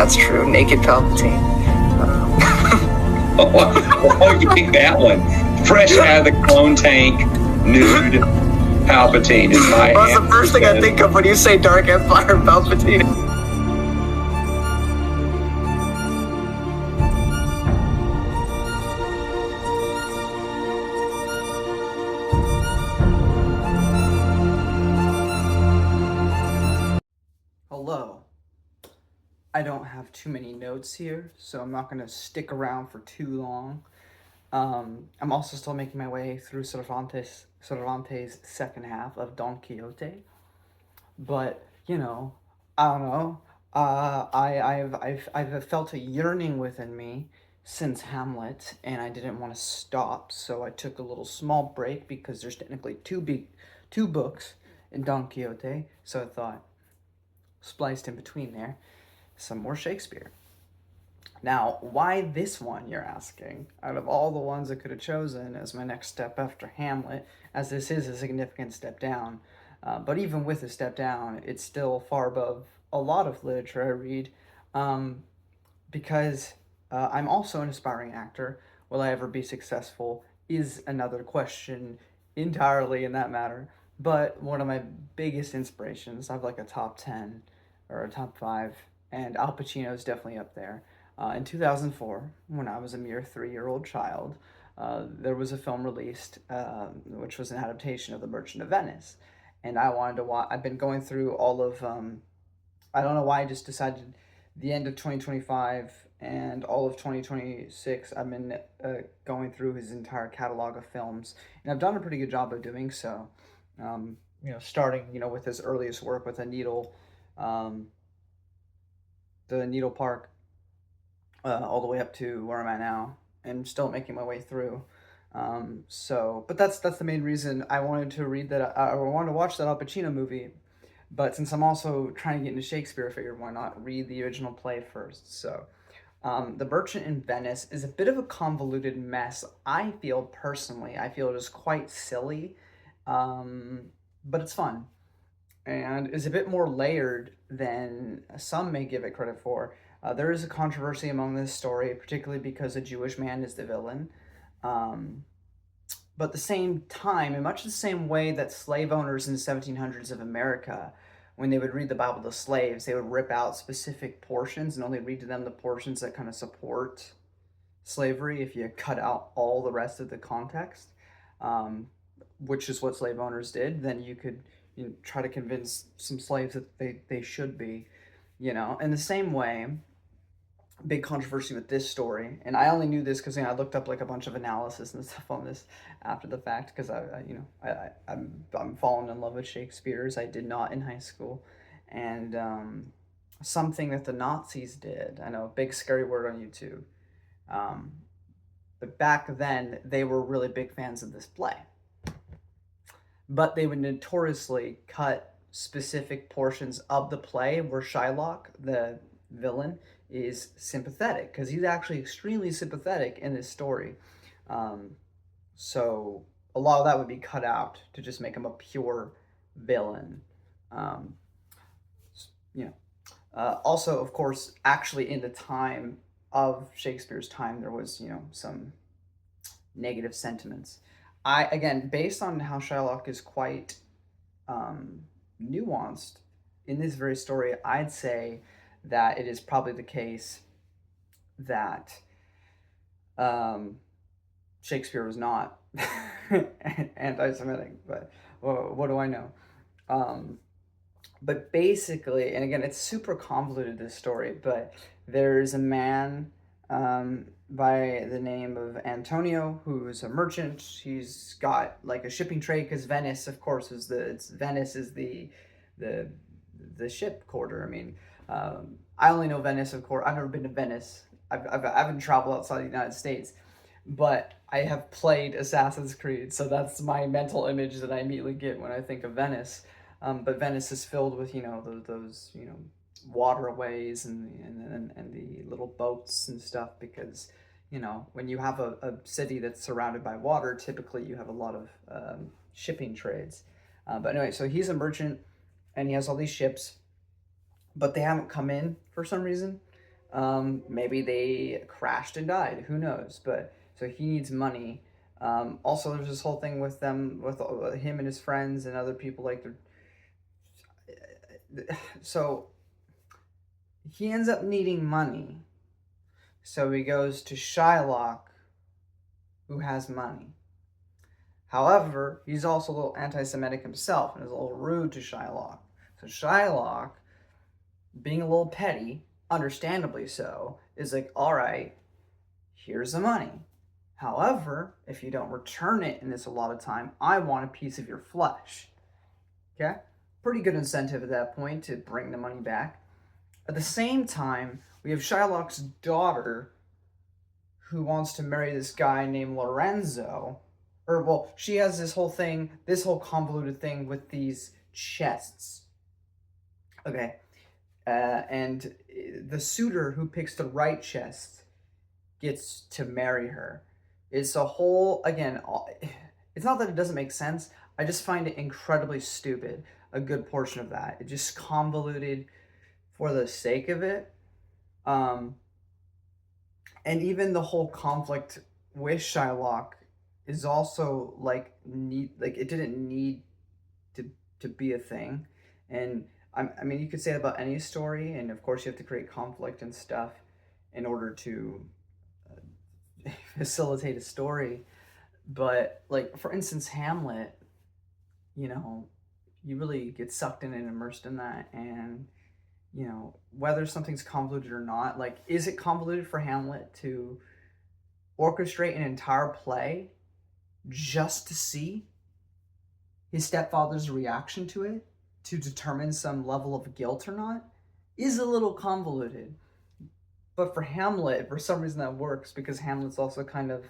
That's true. Naked Palpatine. Oh, you pick that one. Fresh out of the clone tank, nude Palpatine is my Well, that's the first thing I think of when you say Dark Empire Palpatine. Hello. I don't have too many notes here, so I'm not going to stick around for too long. I'm also still making my way through Cervantes' second half of Don Quixote, but I don't know. I've felt a yearning within me since Hamlet, and I didn't want to stop, so I took a little small break because there's technically two books in Don Quixote, so I thought, spliced in between there, some more Shakespeare. Now, why this one, you're asking? Out of all the ones I could have chosen as my next step after Hamlet, as this is a significant step down, but even with a step down, it's still far above a lot of literature I read, because I'm also an aspiring actor. Will I ever be successful is another question entirely in that matter. But one of my biggest inspirations, I have like a top 10 or a top 5, and Al Pacino is definitely up there. In 2004, when I was a mere 3-year-old child, there was a film released, which was an adaptation of The Merchant of Venice. And I wanted to watch, I've been going through all of, I don't know why I just decided the end of 2025 and all of 2026, I've been going through his entire catalog of films. And I've done a pretty good job of doing so. Starting, with his earliest work with the Needle Park, all the way up to where I'm at now, and still making my way through. But that's the main reason I wanted to read that. I wanted to watch that Al Pacino movie, but since I'm also trying to get into Shakespeare, I figured why not read the original play first. So, The Merchant in Venice is a bit of a convoluted mess. I feel it is quite silly, but it's fun, and is a bit more layered than some may give it credit for. There is a controversy among this story, particularly because a Jewish man is the villain. But at the same time, in much the same way that slave owners in the 1700s of America, when they would read the Bible to slaves, they would rip out specific portions and only read to them the portions that kind of support slavery if you cut out all the rest of the context, which is what slave owners did. Then you could try to convince some slaves that they should be, in the same way. Big controversy with this story, and I only knew this because I looked up like a bunch of analysis and stuff on this after the fact, because I'm falling in love with Shakespeare as I did not in high school, and something that the Nazis did. I know, big scary word on YouTube, but back then they were really big fans of this play, but they would notoriously cut specific portions of the play where Shylock, the villain, is sympathetic, because he's actually extremely sympathetic in this story. So a lot of that would be cut out to just make him a pure villain. Also, of course, actually in the time of Shakespeare's time, there was, some negative sentiments. Again, based on how Shylock is quite nuanced in this very story, I'd say that it is probably the case that Shakespeare was not anti-Semitic, but what do I know? But basically, and again, it's super convoluted, this story, but there's a man by the name of Antonio who's a merchant. He's got like a shipping trade, because Venice, of course, Venice is the ship quarter. I mean, I only know Venice, of course. I've never been to Venice. I haven't traveled outside the United States, but I have played Assassin's Creed, so that's my mental image that I immediately get when I think of Venice. But Venice is filled with those waterways and the little boats and stuff, because when you have a city that's surrounded by water, typically you have a lot of shipping trades. But anyway, so he's a merchant, and he has all these ships, but they haven't come in for some reason. Maybe they crashed and died. Who knows? But so he needs money. Also, there's this whole thing with them, with him and his friends and other people. Like, so he ends up needing money. So he goes to Shylock, who has money. However, he's also a little anti-Semitic himself and is a little rude to Shylock. So Shylock, being a little petty, understandably so, is like, all right, here's the money. However, if you don't return it in this allotted time, I want a piece of your flesh. Okay? Pretty good incentive at that point to bring the money back. At the same time, we have Shylock's daughter who wants to marry this guy named Lorenzo. Or, well, she has this whole convoluted thing with these chests. Okay. And the suitor who picks the right chest gets to marry her. It's a whole, again, it's not that it doesn't make sense. I just find it incredibly stupid, a good portion of that. It just convoluted for the sake of it. And even the whole conflict with Shylock is also like it didn't need to be a thing. And I mean, you could say that about any story, and of course you have to create conflict and stuff in order to facilitate a story. But like, for instance, Hamlet, you really get sucked in and immersed in that. And whether something's convoluted or not, like, is it convoluted for Hamlet to orchestrate an entire play just to see his stepfather's reaction to it, to determine some level of guilt or not? Is a little convoluted. But for Hamlet, for some reason that works, because Hamlet's also kind of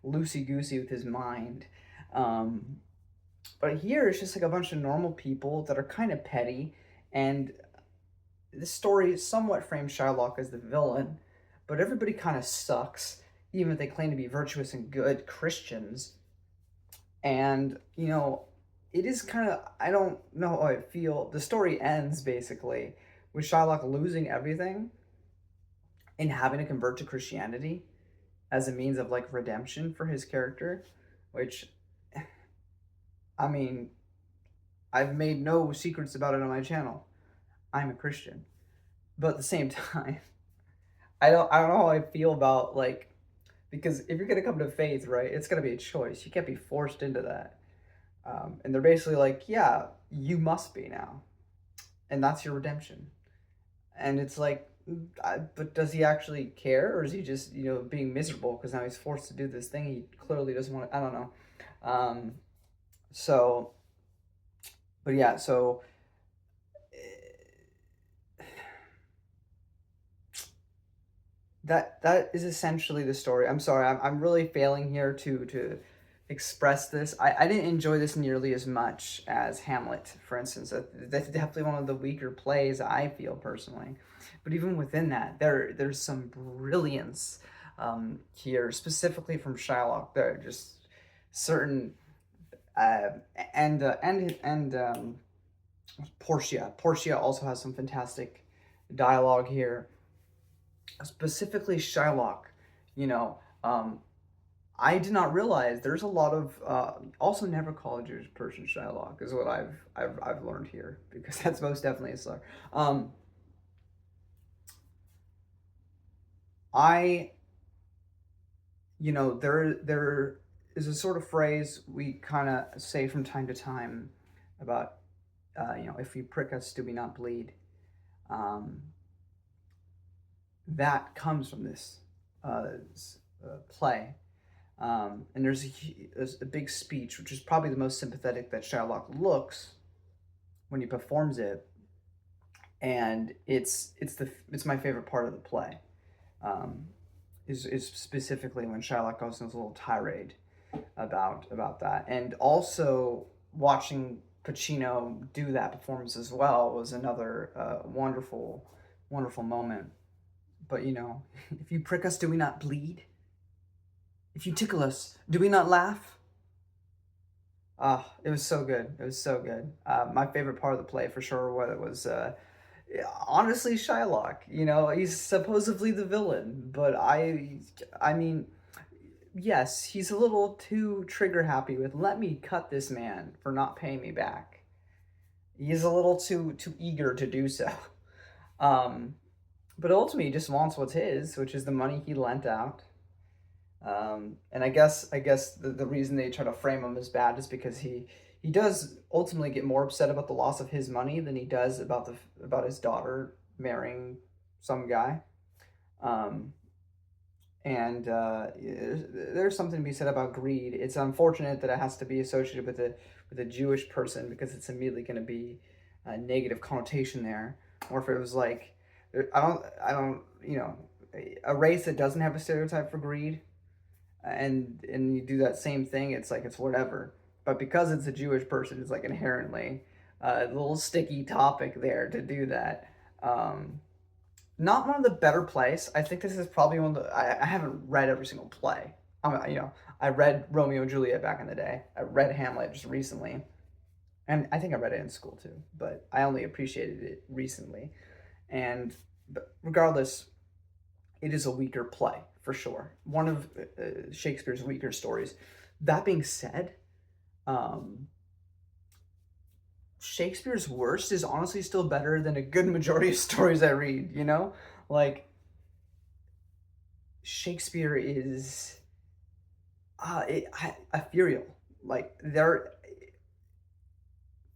loosey-goosey with his mind. But here it's just like a bunch of normal people that are kind of petty, and this story somewhat frames Shylock as the villain, but everybody kind of sucks, even if they claim to be virtuous and good Christians. And, it is kind of, I don't know how I feel. The story ends, basically, with Shylock losing everything and having to convert to Christianity as a means of, like, redemption for his character, which, I mean, I've made no secrets about it on my channel. I'm a Christian. But at the same time, I don't know how I feel about, like, because if you're going to come to faith, right, it's going to be a choice. You can't be forced into that. And they're basically like, yeah, you must be now. And that's your redemption. And it's like, but does he actually care? Or is he just, being miserable because now he's forced to do this thing he clearly doesn't want to, I don't know. But yeah, so that is essentially the story. I'm sorry, I'm really failing here to express this. I didn't enjoy this nearly as much as Hamlet, for instance. That's definitely one of the weaker plays, I feel, personally. But even within that, there's some brilliance here, specifically from Shylock. There are just certain and Portia also has some fantastic dialogue here. Specifically Shylock, I did not realize there's a lot of also never call a Jewish person Shylock is what I've learned here, because that's most definitely a slur. There is a sort of phrase we kind of say from time to time about if you prick us, do we not bleed? That comes from this play. And there's a big speech, which is probably the most sympathetic that Shylock looks when he performs it, and it's my favorite part of the play. Is specifically when Shylock goes in his little tirade about that, and also watching Pacino do that performance as well was another wonderful moment. But if you prick us, do we not bleed? If you tickle us, do we not laugh? It was so good. It was so good. My favorite part of the play, for sure, was honestly, Shylock, he's supposedly the villain, but I mean, yes, he's a little too trigger happy with let me cut this man for not paying me back. He's a little too eager to do so. Um, but ultimately, he just wants what's his, which is the money he lent out. And I guess the reason they try to frame him as bad is because he does ultimately get more upset about the loss of his money than he does about his daughter marrying some guy. Um, and there's something to be said about greed. It's unfortunate that it has to be associated with a Jewish person because it's immediately going to be a negative connotation there. Or if it was like, I don't, a race that doesn't have a stereotype for greed, and you do that same thing, it's like it's whatever. But because it's a Jewish person, it's like inherently a little sticky topic there to do that. Um, Not one of the better plays. I think this is probably one of the. I haven't read every single play. I read Romeo and Juliet back in the day. I read Hamlet just recently, and I think I read it in school too. But I only appreciated it recently, and but regardless, it is a weaker play for sure. One of Shakespeare's weaker stories. That being said, um, Shakespeare's worst is honestly still better than a good majority of stories I read. Like Shakespeare is ethereal. Like they're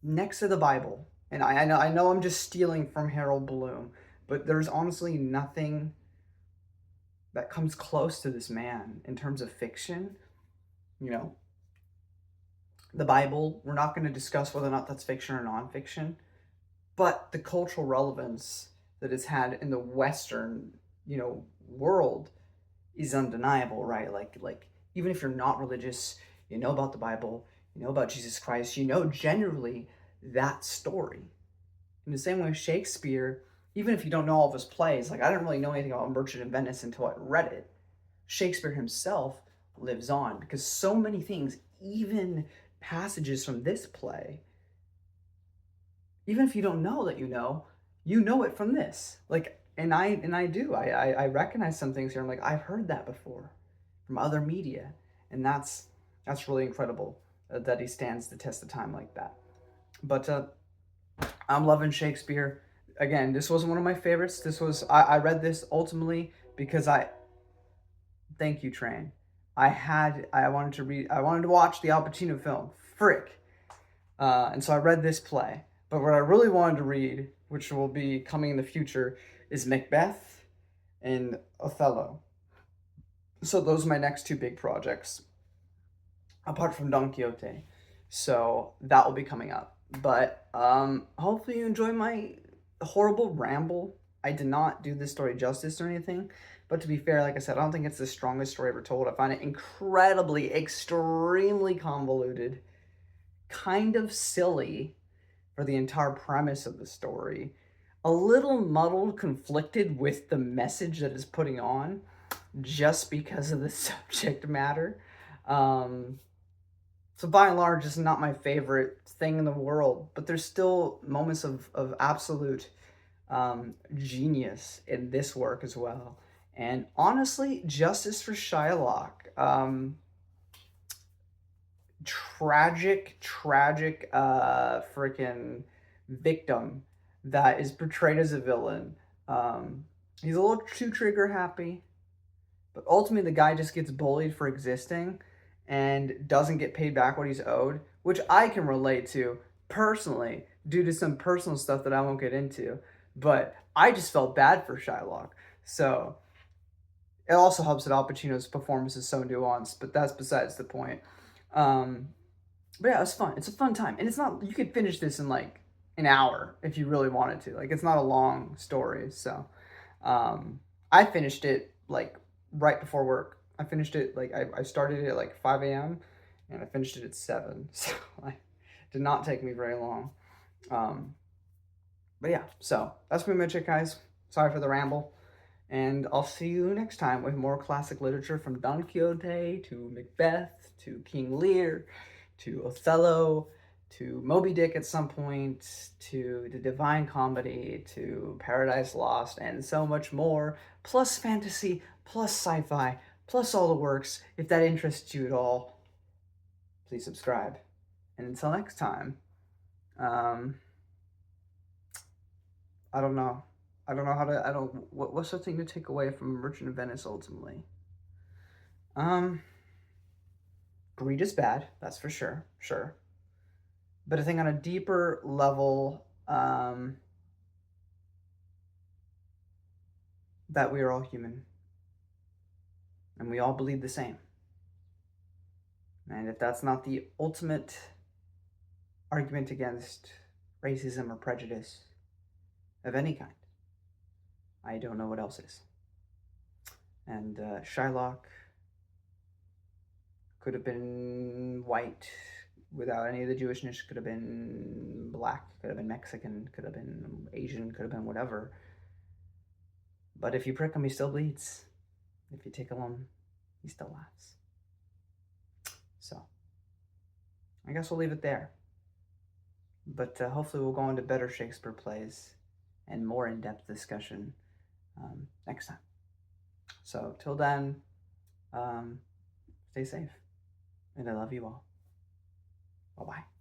next to the Bible, and I know I'm just stealing from Harold Bloom, but there's honestly nothing that comes close to this man in terms of fiction. You know, the Bible. We're not going to discuss whether or not that's fiction or nonfiction, but the cultural relevance that it's had in the Western, world is undeniable, right? Like even if you're not religious, you know about the Bible, you know about Jesus Christ, you know generally that story. In the same way, Shakespeare, even if you don't know all of his plays, like I didn't really know anything about Merchant of Venice until I read it. Shakespeare himself lives on because so many things, even passages from this play, even if you don't know that you know it from this. Like, and I do. I recognize some things here. I'm like, I've heard that before from other media, and that's really incredible that he stands the test of time like that. But I'm loving Shakespeare. Again, this wasn't one of my favorites. I read this ultimately because thank you, Train. I wanted to watch the Al Pacino film, Frick. And so I read this play. But what I really wanted to read, which will be coming in the future, is Macbeth and Othello. So those are my next two big projects, apart from Don Quixote. So that will be coming up. But hopefully you enjoy my horrible ramble. I did not do this story justice or anything. But to be fair, like I said, I don't think it's the strongest story ever told. I find it incredibly, extremely convoluted, kind of silly for the entire premise of the story, a little muddled, conflicted with the message that it's putting on, just because of the subject matter. So by and large, it's not my favorite thing in the world, but there's still moments of absolute genius in this work as well. And honestly, justice for Shylock. Tragic freaking victim that is portrayed as a villain. He's a little too trigger happy, but ultimately the guy just gets bullied for existing and doesn't get paid back what he's owed, which I can relate to personally due to some personal stuff that I won't get into. But I just felt bad for Shylock. So it also helps that Al Pacino's performance is so nuanced, but that's besides the point. But yeah, it's fun. It's a fun time. And it's not, you could finish this in like an hour if you really wanted to. Like, it's not a long story. So, I finished it like right before work. I finished it, like, I started it at like 5 a.m. and I finished it at 7. So, it did not take me very long. But yeah, so that's pretty much it, guys. Sorry for the ramble. And I'll see you next time with more classic literature from Don Quixote to Macbeth to King Lear to Othello to Moby Dick at some point, to the Divine Comedy, to Paradise Lost, and so much more, plus fantasy, plus sci-fi, plus all the works. If that interests you at all, please subscribe. And until next time, I don't know. I don't know how to, what's the thing to take away from Merchant of Venice ultimately? Greed is bad, that's for sure, sure. But I think on a deeper level, that we are all human. And we all believe the same. And if that's not the ultimate argument against racism or prejudice of any kind, I don't know what else is. And Shylock could have been white without any of the Jewishness, could have been black, could have been Mexican, could have been Asian, could have been whatever. But if you prick him, he still bleeds. If you tickle him, he still laughs. So, I guess we'll leave it there. But hopefully we'll go into better Shakespeare plays and more in-depth discussion next time. So, till then, stay safe. And I love you all. Bye-bye.